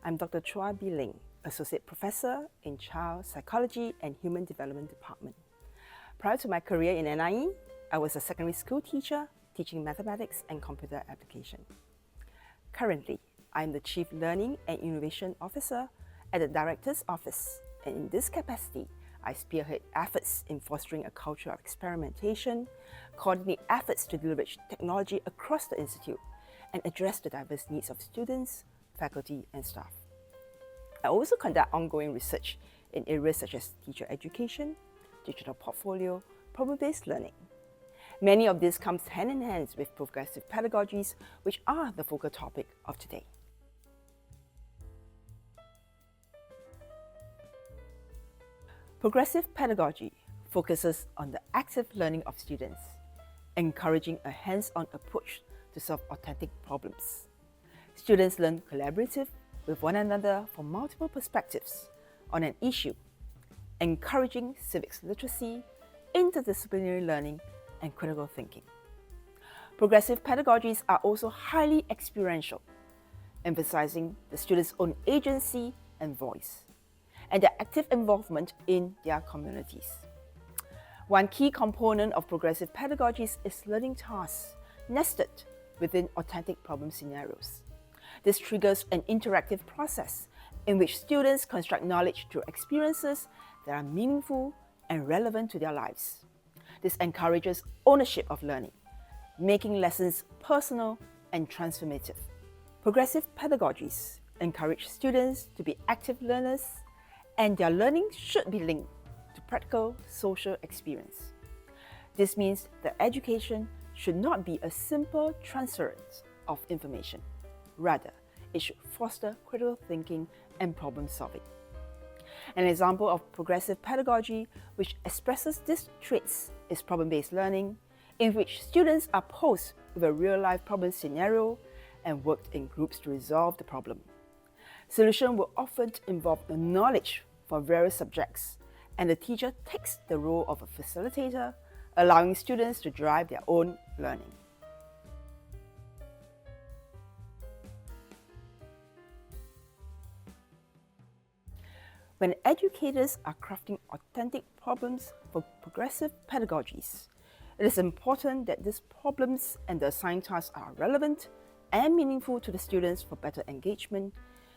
I'm Dr. Chua Bee Leng, Associate Professor in Child Psychology and Human Development Department. Prior to my career in NIE, I was a secondary school teacher teaching mathematics and computer application. Currently, I'm the Chief Learning and Innovation Officer at the Director's Office, and in this capacity, I spearhead efforts in fostering a culture of experimentation, coordinate efforts to leverage technology across the Institute, and address the diverse needs of students, faculty, and staff. I also conduct ongoing research in areas such as teacher education, digital portfolio, problem-based learning. Many of these comes hand in hand with progressive pedagogies, which are the focal topic of today. Progressive pedagogy focuses on the active learning of students, encouraging a hands-on approach to solve authentic problems. Students learn collaborative with one another from multiple perspectives on an issue, encouraging civics literacy, interdisciplinary learning, and critical thinking. Progressive pedagogies are also highly experiential, emphasizing the students' own agency and voice, and their active involvement in their communities. One key component of progressive pedagogies is learning tasks nested within authentic problem scenarios. This triggers an interactive process in which students construct knowledge through experiences that are meaningful and relevant to their lives. This encourages ownership of learning, making lessons personal and transformative. Progressive pedagogies encourage students to be active learners, and their learning should be linked to practical social experience. This means that education should not be a simple transference of information. Rather, it should foster critical thinking and problem solving. An example of progressive pedagogy which expresses these traits is problem-based learning, in which students are posed with a real-life problem scenario and worked in groups to resolve the problem. Solution will often involve the knowledge for various subjects, and the teacher takes the role of a facilitator, allowing students to drive their own learning. When educators are crafting authentic problems for progressive pedagogies, it is important that these problems and the assigned tasks are relevant and meaningful to the students for better engagement,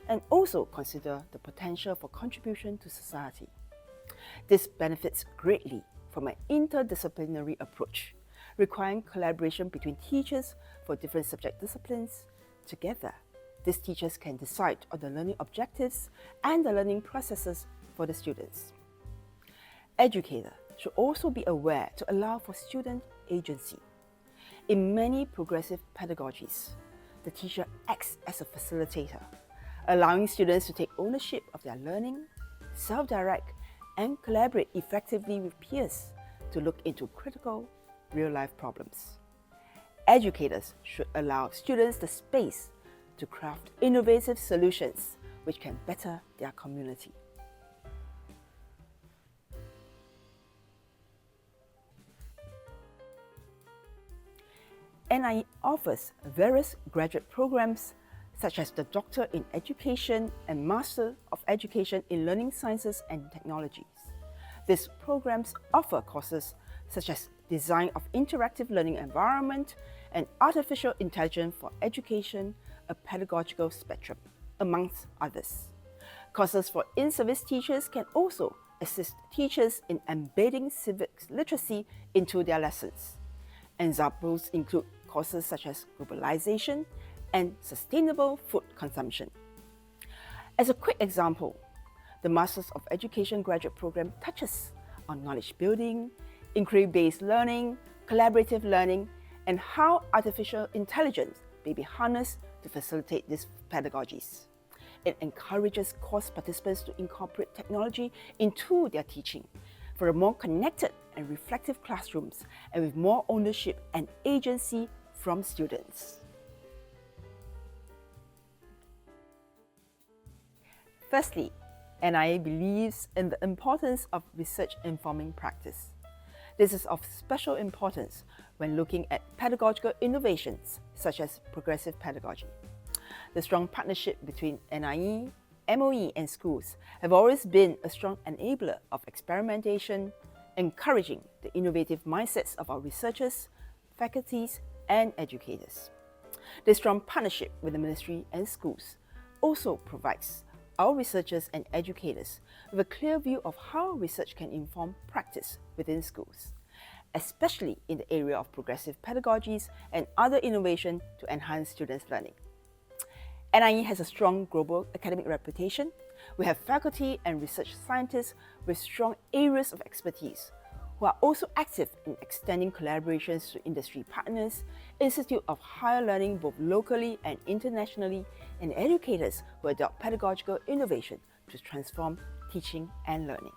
and also consider the potential for contribution to society. This benefits greatly from an interdisciplinary approach, requiring collaboration between teachers for different subject disciplines. Together, these teachers can decide on the learning objectives and the learning processes for the students. Educators should also be aware to allow for student agency. In many progressive pedagogies, the teacher acts as a facilitator, allowing students to take ownership of their learning, self-direct, and collaborate effectively with peers to look into critical, real-life problems. Educators should allow students the space to craft innovative solutions which can better their community. NIE offers various graduate programs such as the Doctor in Education and Master of Education in Learning Sciences and Technologies. These programs offer courses such as Design of Interactive Learning Environment and Artificial Intelligence for Education, a Pedagogical Spectrum, amongst others. Courses for in-service teachers can also assist teachers in embedding civics literacy into their lessons. Examples include courses such as globalization and sustainable food consumption. As a quick example, the Masters of Education graduate program touches on knowledge building, inquiry-based learning, collaborative learning, and how artificial intelligence may be harnessed to facilitate these pedagogies. It encourages course participants to incorporate technology into their teaching for a more connected and reflective classrooms, and with more ownership and agency from students. Firstly, NIA believes in the importance of research informing practice. This is of special importance when looking at pedagogical innovations such as progressive pedagogy. The strong partnership between NIE, MOE, and schools have always been a strong enabler of experimentation, encouraging the innovative mindsets of our researchers, faculties, and educators. The strong partnership with the ministry and schools also provides our researchers and educators with a clear view of how research can inform practice within schools, especially in the area of progressive pedagogies and other innovation to enhance students' learning. NIE has a strong global academic reputation. We have faculty and research scientists with strong areas of expertise who are also active in extending collaborations to industry partners, institutes of higher learning both locally and internationally, and educators who adopt pedagogical innovation to transform teaching and learning.